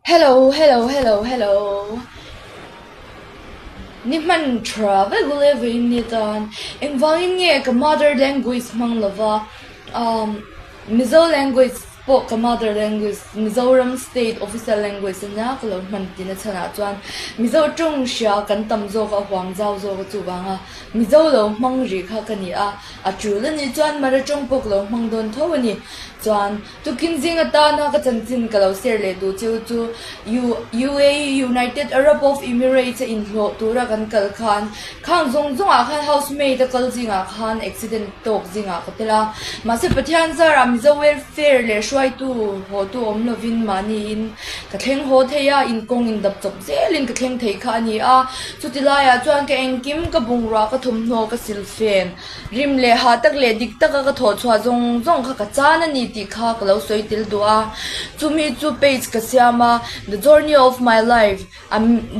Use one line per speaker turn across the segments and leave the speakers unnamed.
Hello, hello, hello, hello. Ni man travel live ni tan. Invang nge ka mother language mang lava. Mizo language po ka mother language. Mizoram state official language na kalau man tina chana chuan. Mizo chung sha kan tam zo ka huang zao zo ka chu banga. Mizo lo mang ri kha kani a. A chu le ni chuan mara chung pok lo mang don tho ni. Chuan tu kin jing ata na ka chan chin ka lo ser le du chu UAE United Arab of Emirates in lo tura kan kal khan khang zong zong a khan housemate kal jinga khan accident tok jinga kotela ma se pathian zara mi zo welfare le shwai tu ho tu om lovin mani in ka thleng ho theya in kong in dap chop zelin ka thleng thei kha ni a chutila ya chuan ka engkim ka bungra ka thum no ka silfen rim le ha tak le dik tak ka tho chwa zong zong kha ka chana ni ti kha ka lo soi til dua chumi chu page ka siama the journey of my life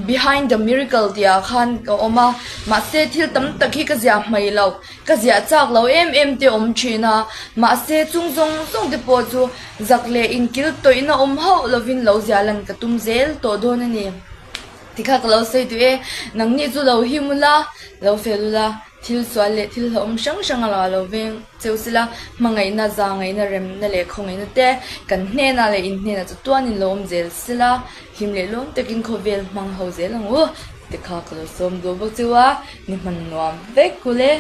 behind the miracle dia khan ka oma ma se thil tam takhi ka zia mai lo ka zia chak lo em te om thina ma se chung zong zong de po chu zakle in kil toina om ho lovin lo zia lan ka tum zel to don ani tikha ka lo sei tu e nang ni chu lo himula lo felula thil swal le thil hom sang sang ala lo veng cheusila mangai na za ngai na rem na le khongai na te kan hne na le in hne na chu tuan in lom zel sila him le lom tekin khovel mang ho zel ang o tikha ka lo som do bo chuwa ni man nuam vek kule.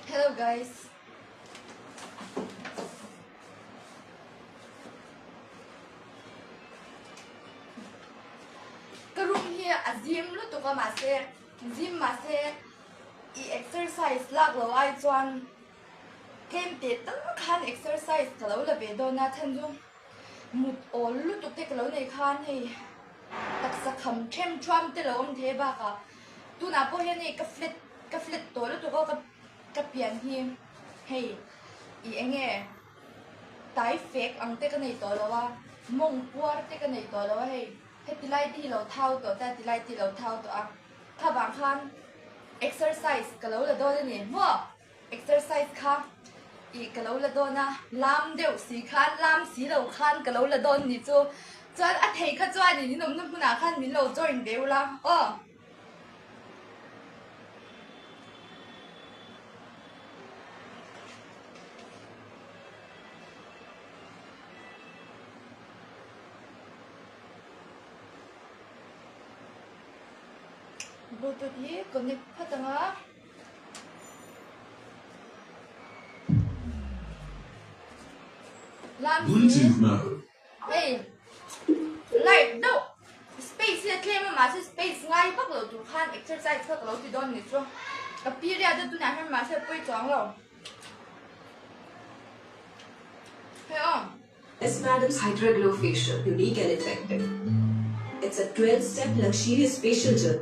Hello guys. Karung here azim lu to ka ma se gym ma se I exercise lak lo ai chuan kem te tam khan exercise ka lo la be do na than zum mut ol lu to te ka lo nei khan hei tak sa kham them tram te lo om the ba ka tu na po he nei ka flit to lu to ka pian hi hei I enge tai fake ang te ka nei to lo wa mong puar te ka nei to lo wa hei he tilai ti lo thau to ta tilai ti lo thau to a kha bang khan exercise ka lo la do ni mo exercise kha I ka lo la do na lam deu si khan lam si lo khan ka lo la do ni chu chuan a thei kha chuan ni nom nom huna khan min lo join deu la Bluetooth hi connect phatanga
Bluetooth mode.
Hey light no space le claim ma se space ngai pak lo tu khan exercise ka lo ti don ni so a period tu na han ma se poi chong lo hey
This Madam's Hydra Glow Facial, unique and effective. It's a 12-step luxurious facial gel.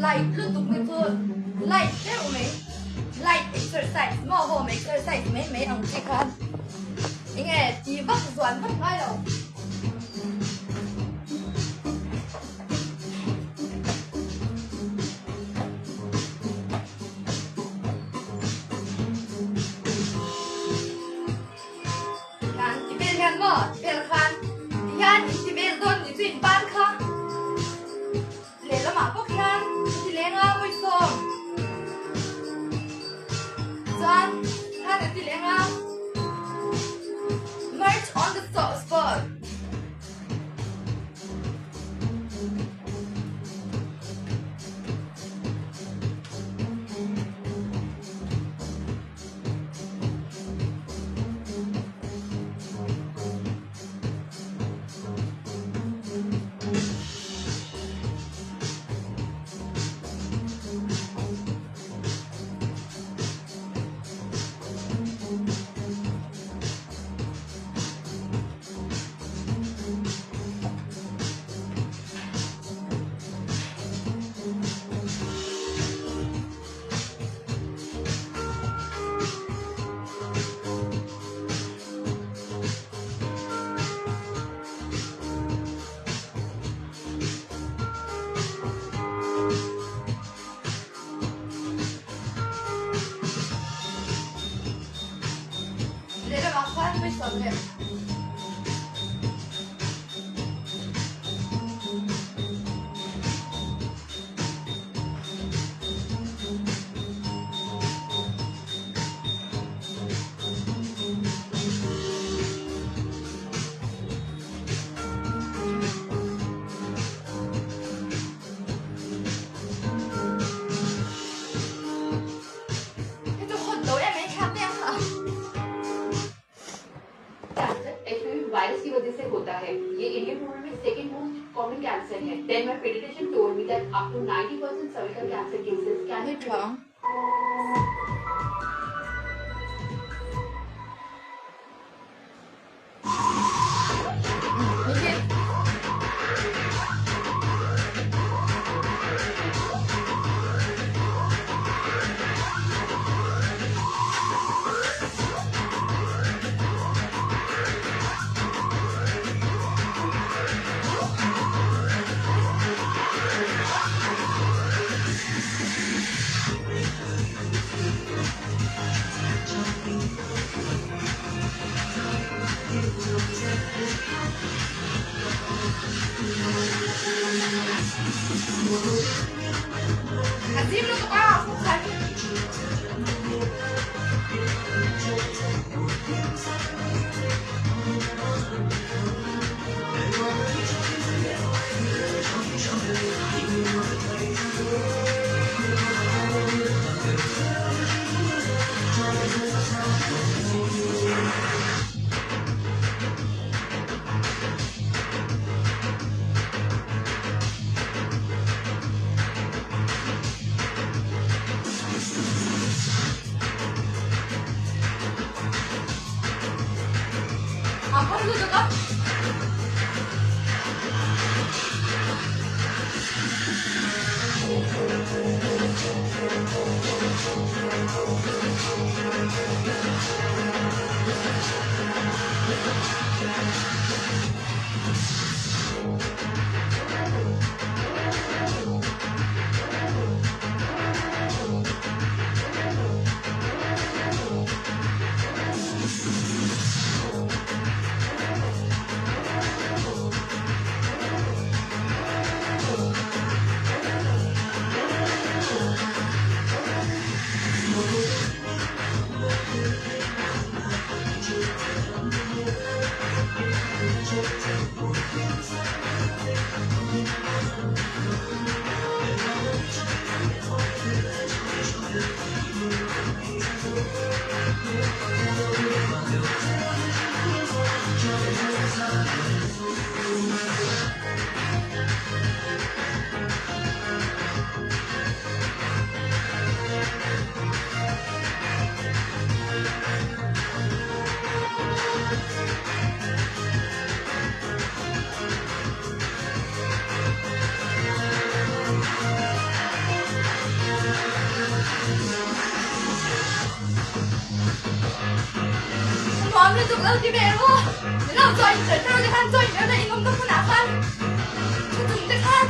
light lu tục như thôi light thế của mình light exercise mò hồ mình exercise mấy ông chị khăn nghe chỉ bắt doán bắt ngay đâu khăn chỉ bên khăn mò bên khăn khăn chỉ bên đôn chỉ chuyện ban khăn để nó mà bốc khăn Tilenga mo ito. John, hana tilenga. Merch on the spot. आसान भी सब है
virus की वजह से होता है ये इंडियन वुमेन में सेकंड मोस्ट कॉमन कैंसर है then my pediatrician told me that up to 90% cervical cancer cases can be treated
Azim lu tuh ah, bukan. Apa lu tuh kak? Hmuhnawm liên tục lau tí bè luôn. Thế nào rồi, để tao cho khăn rồi, nếu đây không có nào khăn. Cho chúng ta khăn.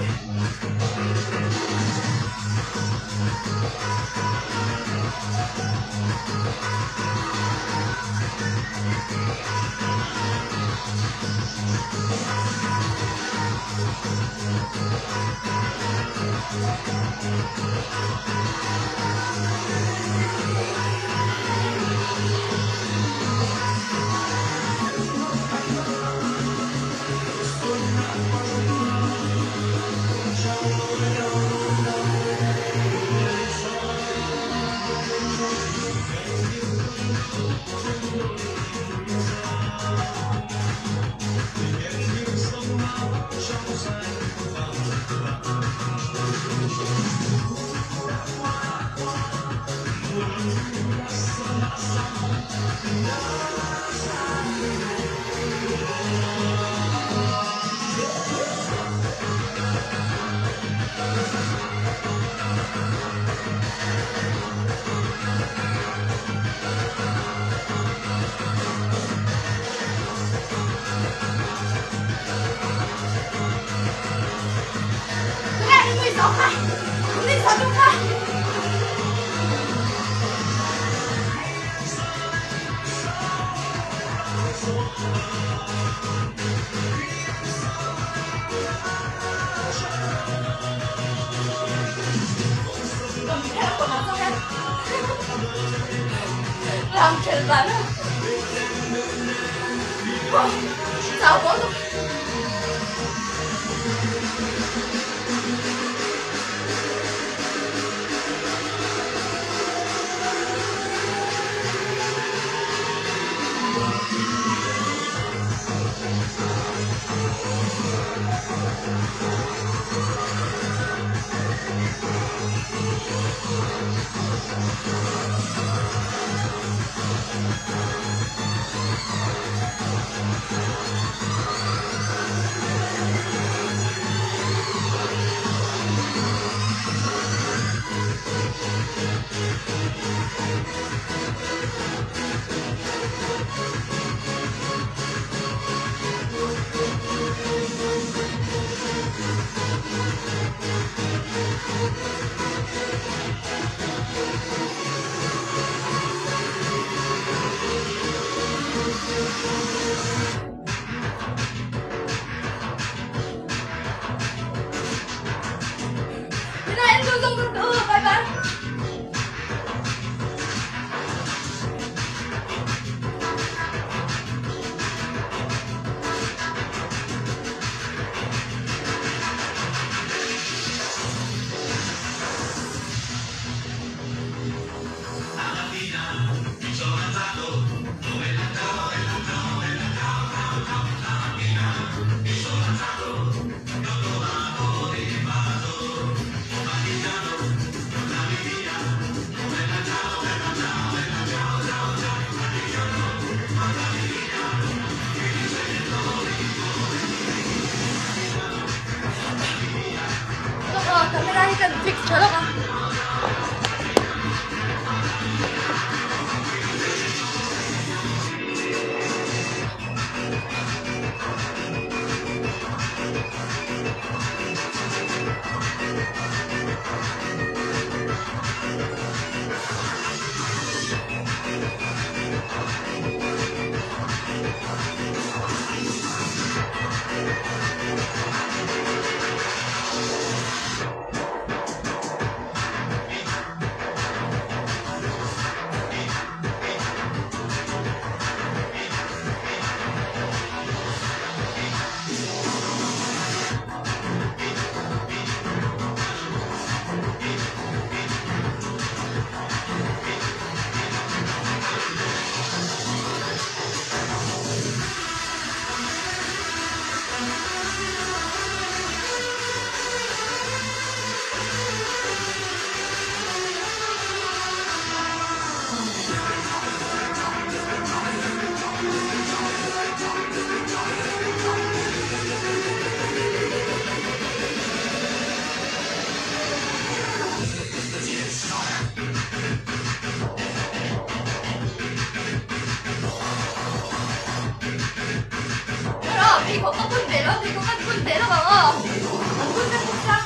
Làm chuyện bắn à? Sao có lúc Thế này em dùng bye bye. Camera ही कर fix चलो का 이거 깎은 내려 이거 깎은 내려가 안 건데 진짜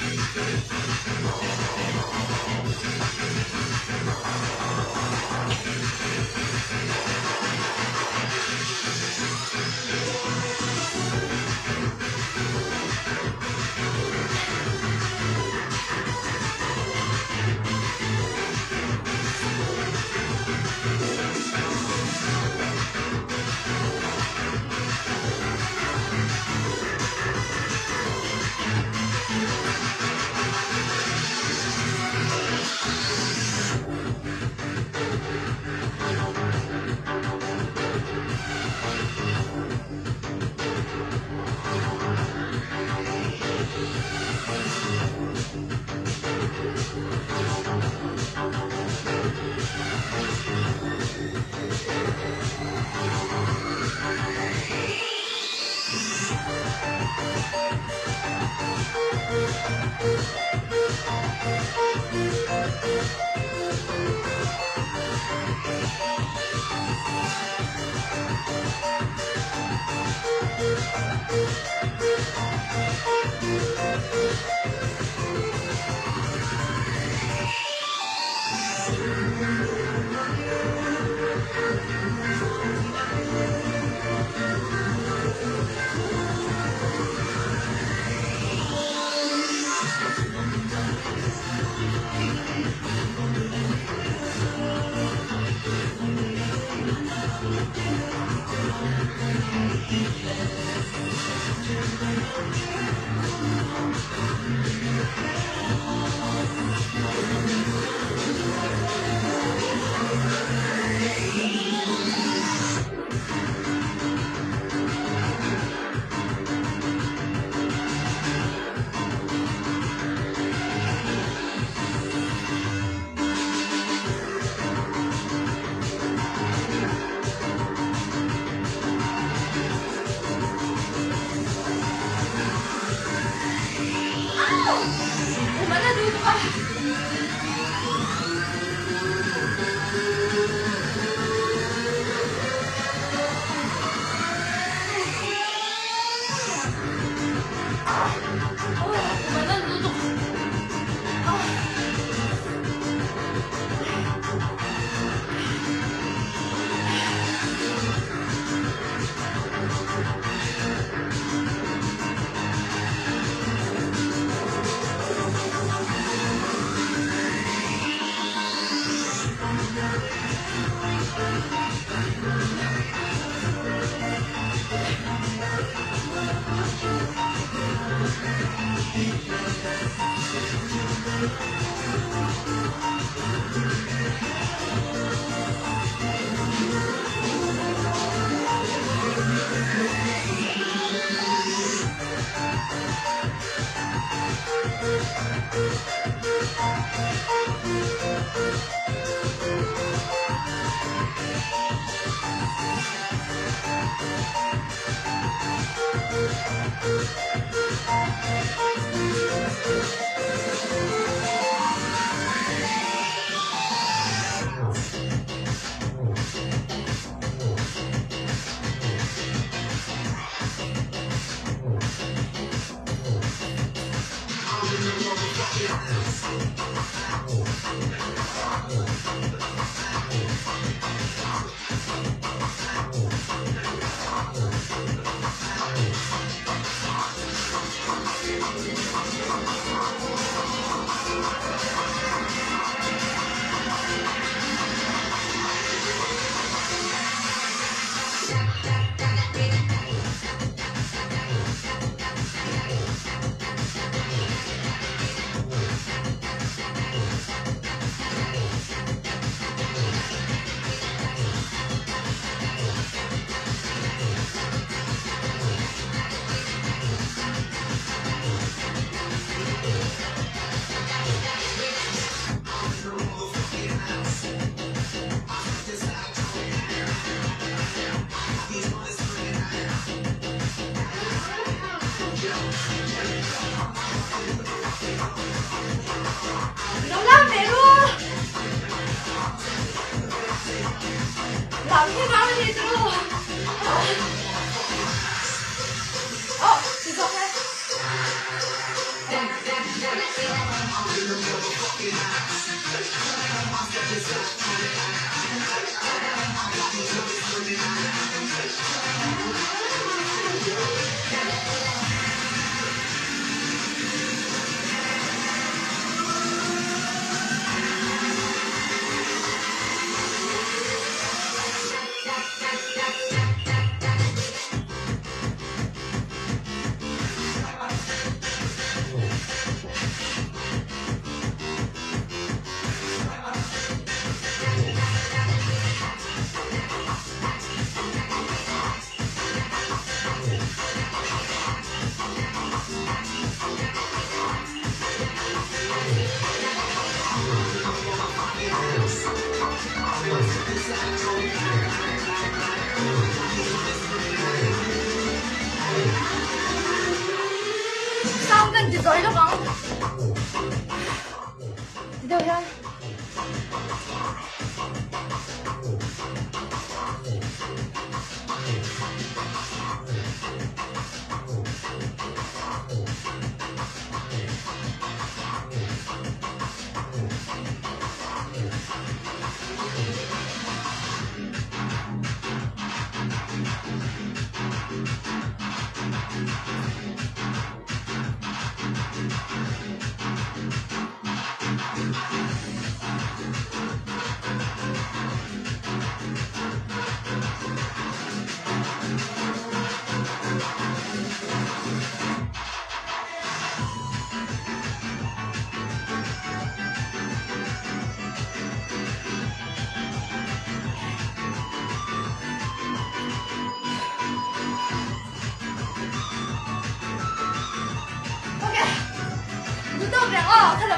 Mana dulu ah. Mana duduk? Rồi đó con. Đi đâu ra?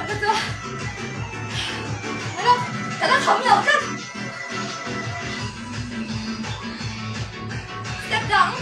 个这，那个在那旁边我看 step down。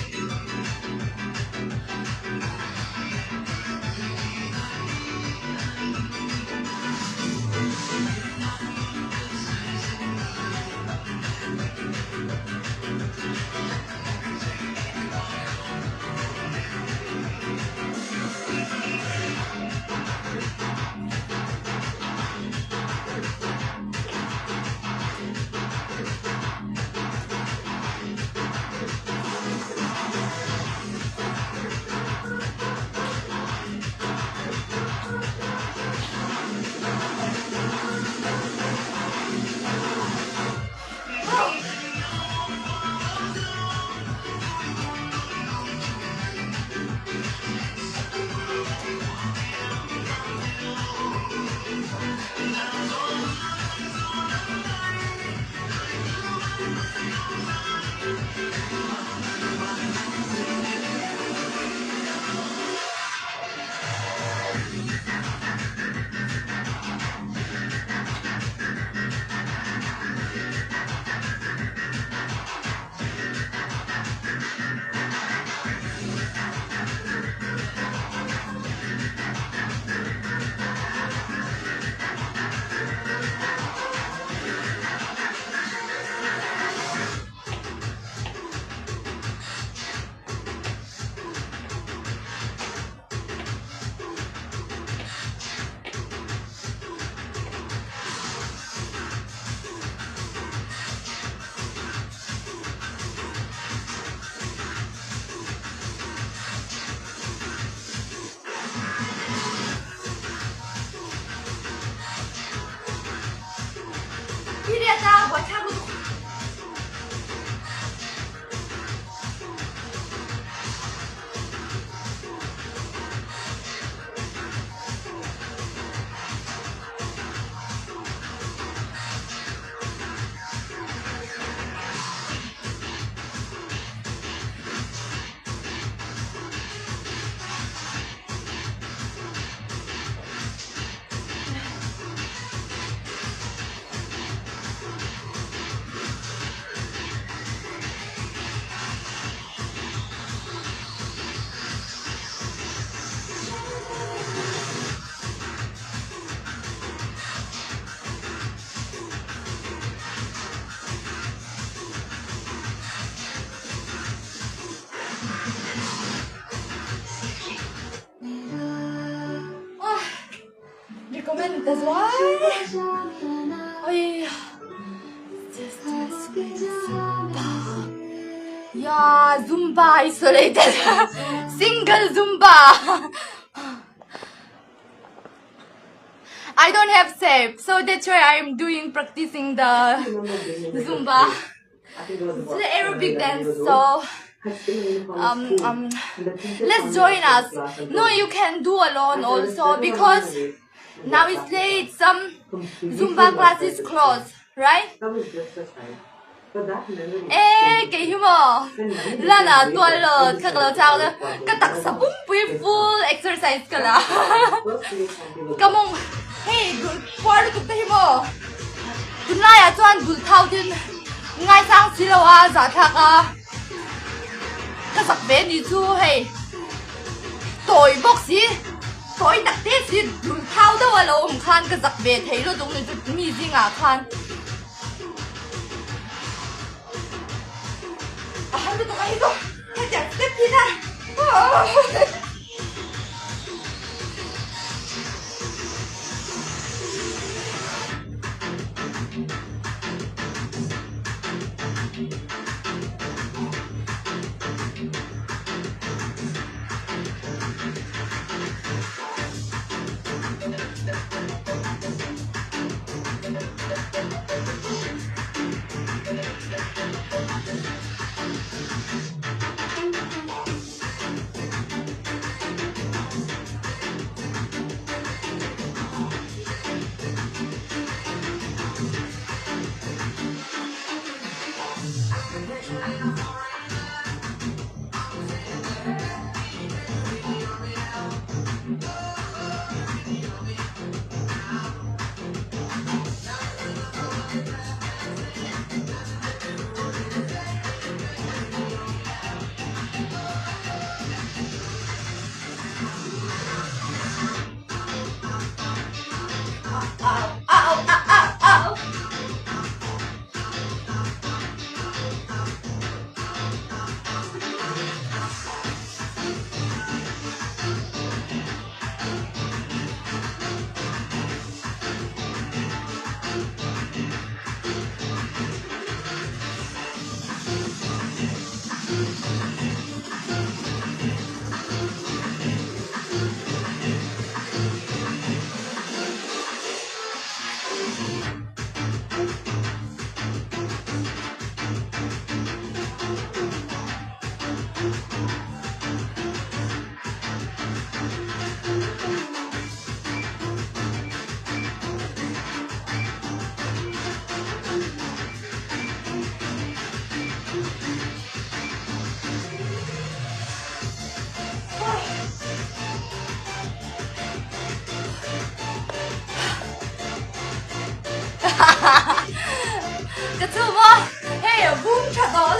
一列的，我差不多。recommend that's why. Oh yeah. Just Zumba. Yeah, Zumba isolated. Single Zumba. I don't have shape, so that's why I'm doing practicing the Zumba. It's an aerobic dance, so let's join us. No, you can do alone also because now it's late. Some Zumba classes closed, right? Ê, kỳ hiếm à? Là tôi là các lão cháu đó, các đặc sản full exercise cả là. Come on, hey, qua được cái hiếm à? Tuần này à, chọn đủ thao tin, ngay sáng xí lâu à, giả thạc à. Các sạc bé đi chú, hey, tôi bốc xí, tôi đặc tế xí đủ thao đâu à lâu không khăn, các sạc bé thấy nó đúng là chút mì gì ngả khăn. Ano to kayo? Kaya step kita.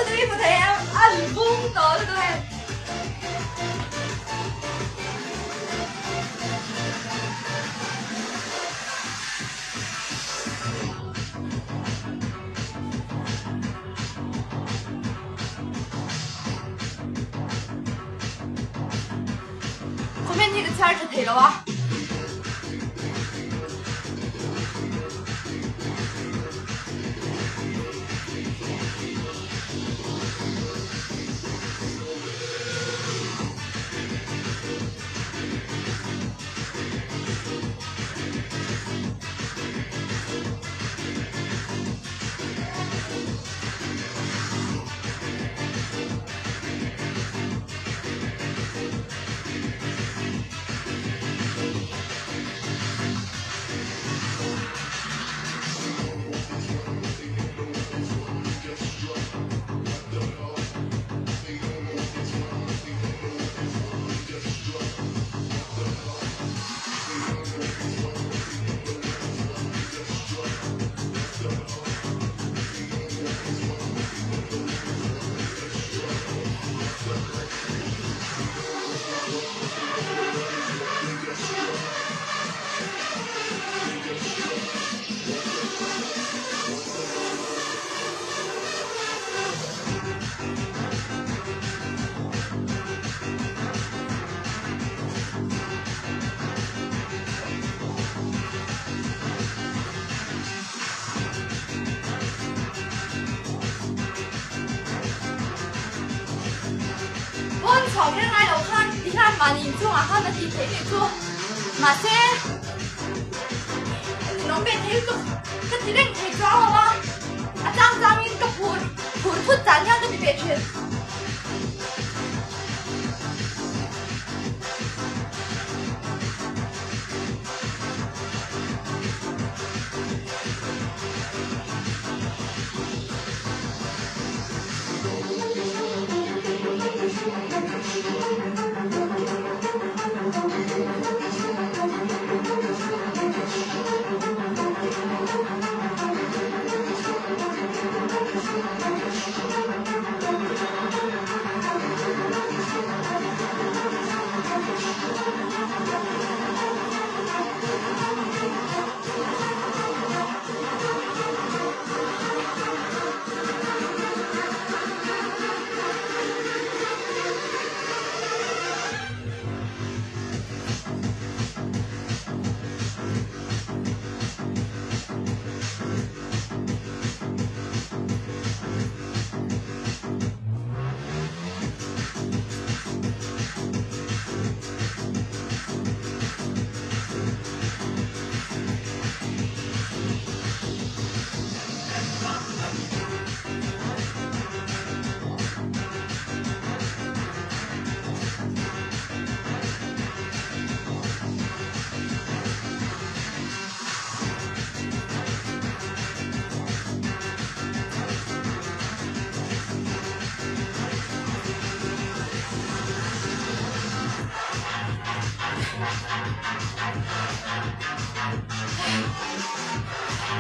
对不对？按风的，对不对？后面那个签是腿了哇。草原来有看，你看嘛，你做啊，他们地陪你做，嘛些，你能被陪做，个地令陪抓了吗？啊，张一个普出咱家个地别去。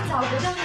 找不到你。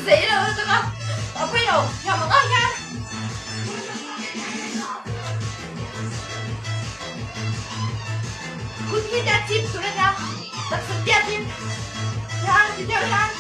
Dễ đâu tao con. Quay đầu, nhầm một ơi nha. Kuki đã chip xuống đây nào. Tập sự tiết đi. Nha, đi theo nha.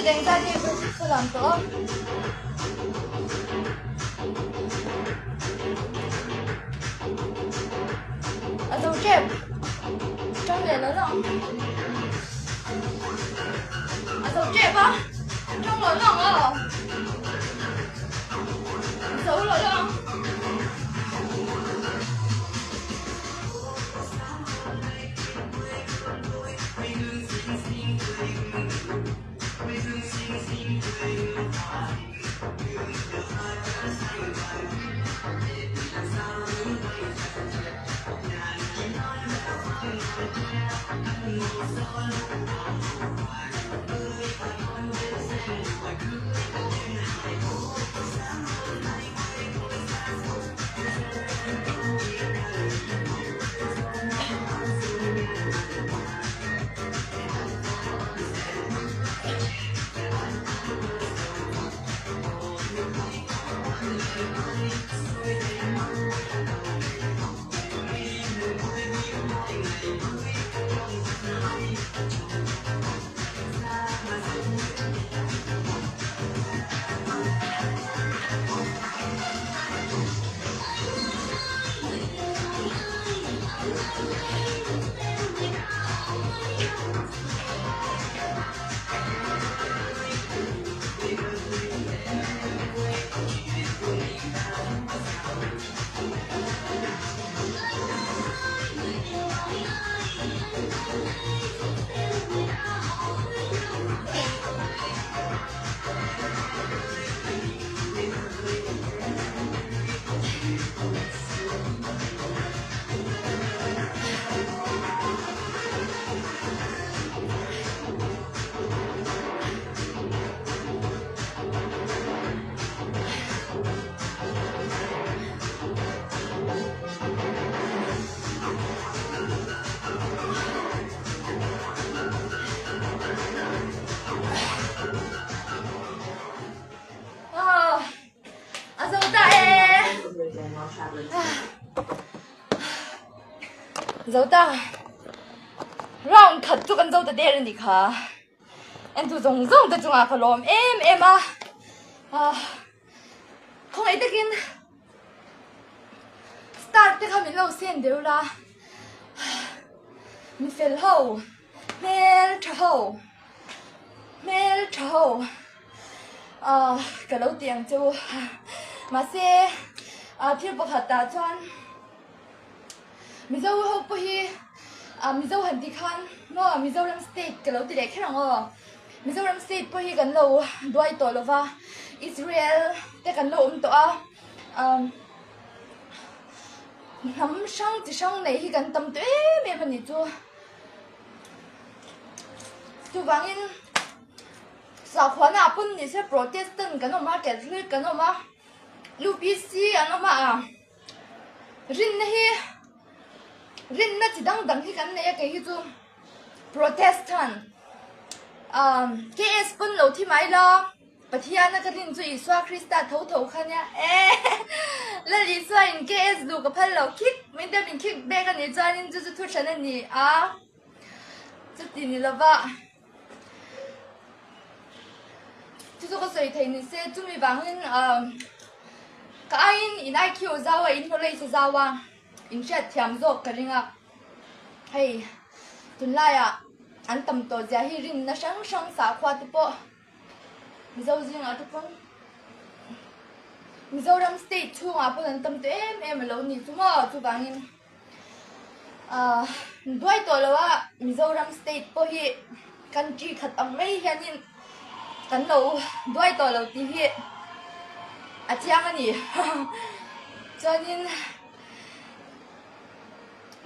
Đánh ra thì tôi làm tốt. Dấu chép trong này nó rộng. Dấu chép á trong nó rộng à. Dấu nó rộng. Dấu ta rong thật cho con dâu ta đê lên đi khá em tu dòng dòng ta chung à khá lòm em à không ấy ta kinh start ที่เขามีเราเส้นเดียวละมีเฟลเฮาเมลเทากับเราเตียงจูมาเซ่ที่ปกติจวนมิโซเขาไปมิโซหันที่คันเนาะมิโซรัมสเตทกับเราตีเด็กแค่นั้นมิโซรัมสเตทไปกันเราด้วยตัวเราว่าอิสราเอลแต่กันเราตัวน้ำช่างจะช่างไหนที่กันตั้มตัวไม่เป็นนี่จูบางอินสาวขวัญปุ่นนี่ใช่โปรเตสแตนต์กันออกมาแกะลึกกันออกมาลูปิซีกันออกมารินน่ะจีดังที่กันเนี่ยแกฮิจูโปรเตสแตนต์KS ปุ่นเราที่ไม่ล่ะปะเทียนก็รินจูอิสวาคริสต์เท่าคันเนี่ยแล้วอิสวาอิน KS ดูกับพันเราคิกไม่ได้เป็นคิกแบกันนี่จานินจะทุกชนิดนี่จะตีนี่ละบ้า就个水田你些准备帮人个阿因因爱 Q 早啊，因后来是早啊，因些甜肉个人啊，嘿，本来啊，俺他们多家迄人那上啥花的不，你走人啊这帮，你走让 state 出啊，不能他们没老你做么做帮人，你多多了哇，你走让 state 不迄country 看到没些人。กันเราด้วยตัวเราที่อาทิตย์มันนี่จนยิน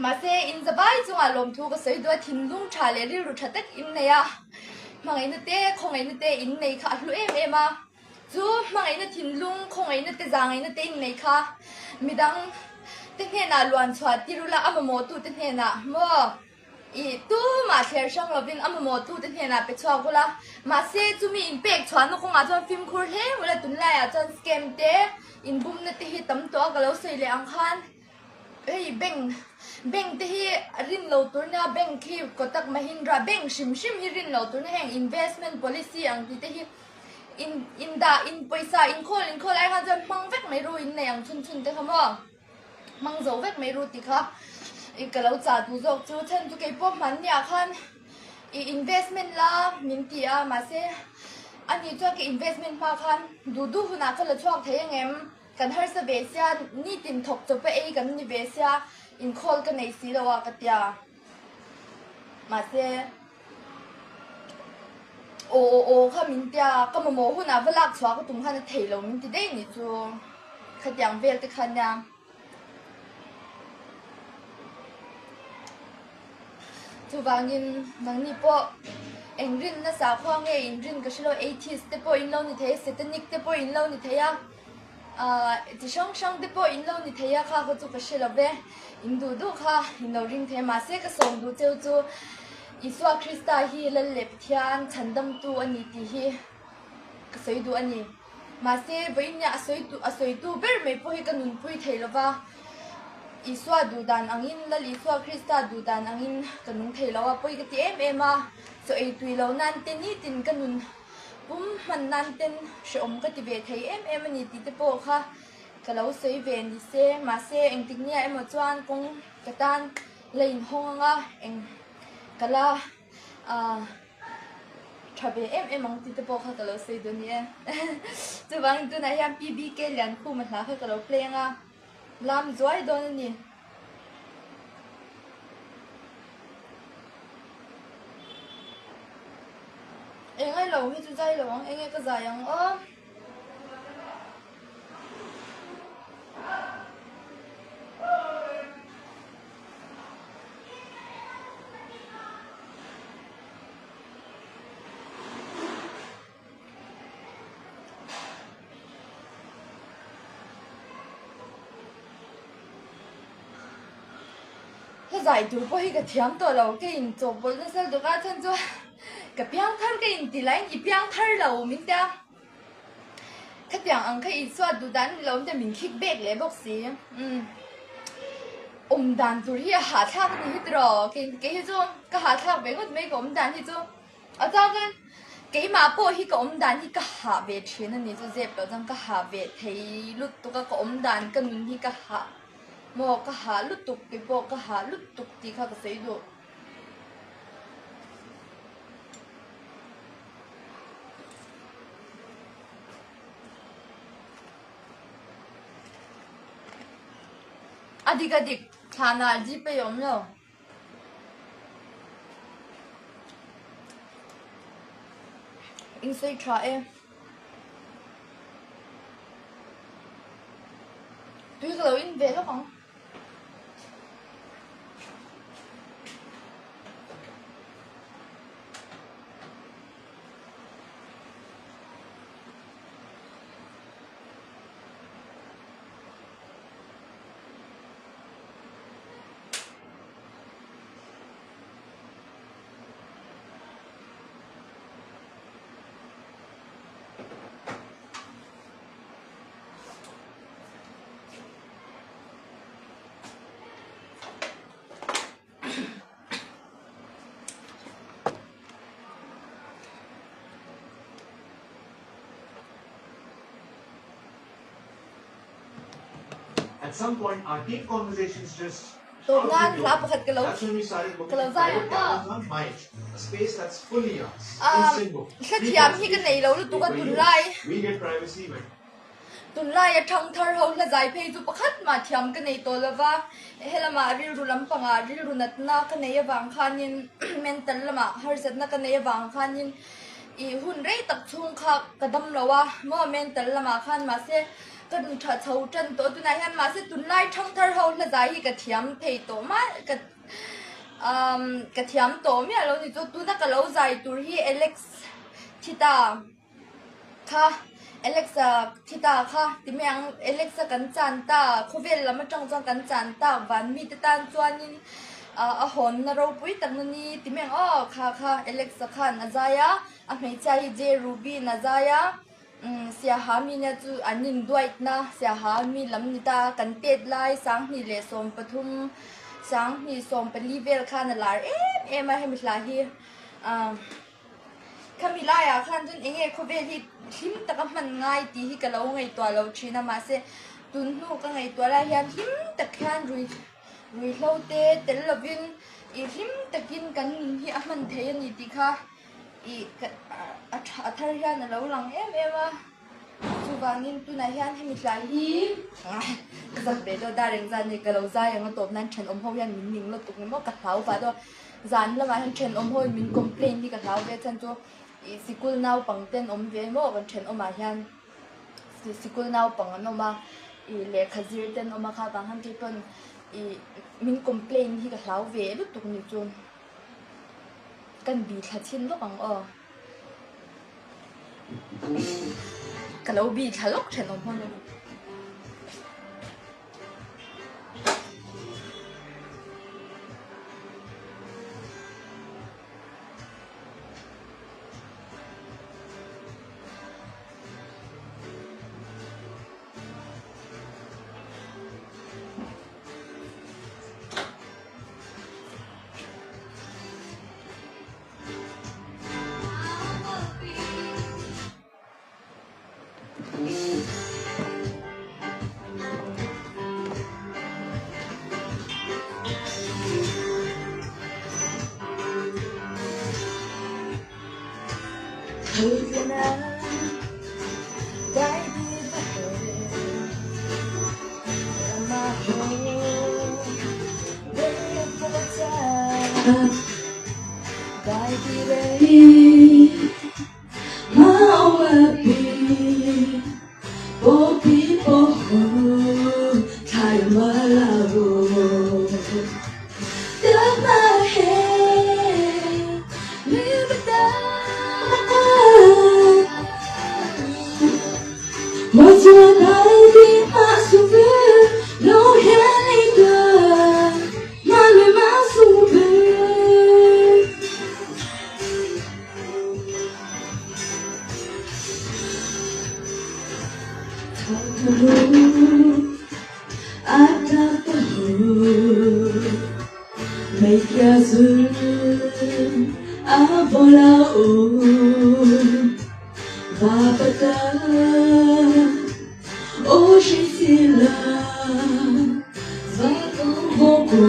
มาเซอินสบายจังอารมณ์ทุกข์สวยด้วยทิ้งลุงชาเลริรุชตักอินเนี่ยมังไอ้นั่นเต้คงไอ้นั่นเต้อินเนี่ยค่ะรู้มาจูมังไอ้นั่นทิ้งลุงคงไอ้นั่นเต้จางไอ้นั่นเต้อินเนี่ยค่ะมีดังเต้เนี่ยน่าล้วนสวัสดีรู้ละอามาโมตุเต้เนี่ยน่ะมั่วอีตู้มาเทียร์ช่างเราเป็นอัมโมตูเต็นเฮน่ะไปชอบกูละมาเซจูมีอินเปกชวนนุคงอาจจะฟิล์มคูร์เฮเวลาตุนไล่อาจจะสแกมเตอินบุ้มนั่นที่ตั้มตัวกับเราใส่เลยอังคันเอ้ยเบ่งที่รินเราตัวเนี่ยเบ่งคีบก็ตักมาหินราเบ่งชิมที่รินเราตัวเนี่ยแห่ง investment policy อังที่อินดาอินปอยซาอินโคลไอ้ข้าจะมังเวกไม่รู้อินในอย่างชุนแต่คำว่ามังโจเวกไม่รู้ติค่ะอีกแล้วจ่าดูจบจูเช่นจุกไอ้พวกมันเนี่ยคันอี investment ละมินตีมาเซอันนี้จุกไอ้ investment มาคันดูหุ่นอาก็เลยชอบเที่ยงเอ็มกันฮัร์สเบสยานี่ตินถกจบไปกันนี่เบสยาอินโคลกันในสีละว่ากันยามาเซโอข้ามินตีก็มาโมหุ่นอาเวลาชัวก็ตุ้มขันเที่ยวมินตีได้นี่จูขัดยังเวลติขันยังจูบางนี่พอเอ็งรินน่ะสาวข้างเอ็งรินก็ชโล80แต่พออินเล่านี่เทียเซตนิกแต่พออินเล่านี่เทียจะช่างแต่พออินเล่านี่เทียค่ะก็จูก็ชโลเบอินดูค่ะอินเรารินเทียมาเซก็ส่งดูจูอิสวาคริสต์ฮีละเล็บเทียนฉันดำตัวอันนี้ที่ฮีก็สวยดูอันนี้มาเซวันนี้สวยดูเบอร์ไม่พอให้กันนุ่นพูดเทียละว่าอิสวาดูดันอังอินละอิสวาคริสต์ดูดันอังอินกันนุ่งเทลว่าปุยกติมาส่วนตุยเรานั่นเตนี่ตินกันนุ่นปุ่มมันนั่นเตนชมกติเวทให้มันนี่ติดโปค่ะกันเราสวยเวนดิเซมาเซเองติงเนี่ยมาจวนกงกระตันเลยห้องเองกันละชอบมังติดโปค่ะกันเราสวยตัวนี้จะวางตัวไหนยังปีบีเกลียนคู่มันหลักกันเราเพลงลำจ้อยโดนนี่เอ็งไอ้หลงให้จุใจหลงเอ็งไอ้ก็ใจยังgiải đủ bôi cái thiamตัวเราcái in做不那些都个称作个边摊个in地来一边摊เรา明的cái tiếng anh cái in soát đủ đànเราจะmình kick backเลยบอกสิđànตัวที่หาทางนี่ที่รอcáiที่จู่ก็หาทางไปก็ไม่ก็đànที่จู่เจ้ากันcái mà bố hi có đàn hi cái hạ về chuyện nàyจู่dẹp đó rằng cái hạ về thấy lúc tụi cái đàn cái nun hi cái hạ Mo ka halutuk ti po ka halutuk ti ka say do. Adik-adik, sana aji pa yun no. Insay try. Tuy cái lối về đó không?
At some point, our deep conversations just
Tôi
out
ngan
the
lá
door.
bạc cái lối.
That's when we started booking
Kalau
private
saya
cabins on Mind, a space that's fully yours. Instant book.
Khách hiếm khi cái này lâu lúc tôi
For
còn tuần
you,
lai.
we get privacy when
Tuần lai ở trong thar hậu là giải phê giúp khách mà thiam cái này tôi là va. Hay là mà ril ru lắm bằng à ril ru nát na cái này vàng khan nhìn mental là mà har set na cái này vàng khan nhìn. I hun rei tập trung khắc cái đâm lâu à. Mà mental là mà khan mà sẽ cái thật sâu chân tôi tuần này hắn mà sẽ tuần lai trong thar hậu là giải cái thiam phê tôi mà cái thiam tôi mi lâu thì tôi tuần na cái lâu giải tôi hi Alex Thita kha Alexa Thita kha thì mình Alexa cắn chán ta khu vực là mà trong cắn chán ta và mi tan chuan in hòn na râu bụi tận ni thì mình kha Alexa kha na zaya mấy chai je Ruby na zaya sia hami na chu anin duait na sia hami lam ni ta kan pet lai sang ni le som pathum sang ni som pelivel kha na lar em a hem la hi Camila khan jun enge khobe hi him taka man ngai ti hi kalo ngai to lo china ma se tun nu ka ngai to la hian him tak khan rui lo te tel lovin I him takin kan hi aman the ni ti kha I athar hian lo lang em a chuwangin tu na hian hemi tlai hi zak be do dareng zan ni kalo zai ang top nan than om ho hian min ning lo tuk ni mo ka thau pa do zan la ma han than om ho min complain ni ka thau ve chan chu I sikul nau pang ten om ve mo kan than oma hian sikul nau pang an oma I le khazir ten oma kha bang han ti pon I min complain hi ka thau ve lu tuk ni chun kan bi tha chin lo ang kalau bi tha lok than om ho ni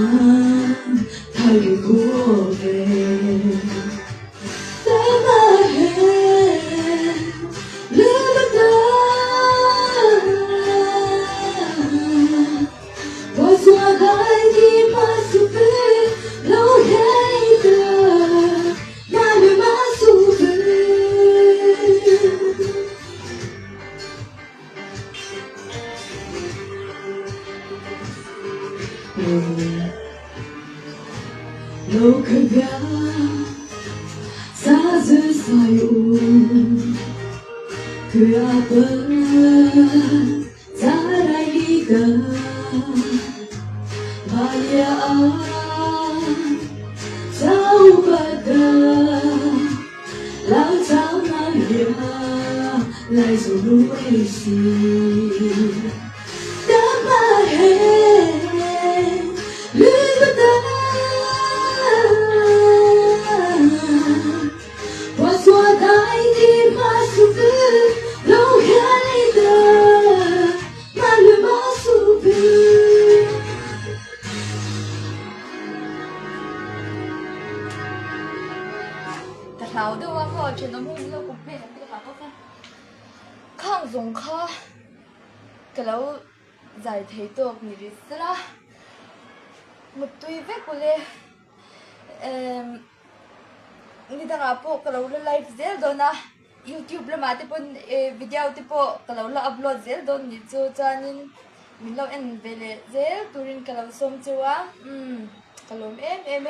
one thay của về Take my hand, live it down. Was what I give myself no hater, my myself. Lâu khơi gã xa dưới xoay cười apa cara kita Maya jauh pada lao cháo Maya lại rồi nuôi xin Got my hand, live it down. Was what I give myself no hater, my myself.
แต่เราดูว่าพอเจนน้ำมูกเราคุกเป็นอะไรก็ค่ะข้างสงข้าก็แล้วใจเทตัวมีริสละหมดตัวเวกเลยนี่ต่างหากพวกก็แล้วไลฟ์เซลโดนนะ YouTube เลยมาที่เป็นวิดีโอที่พวกก็แล้วอัพโหลดเซลโดนนี่จู่จานินมีเราเอ็นเวลเซลตูรินก็แล้วส่งจัวก็แล้วเอ็ม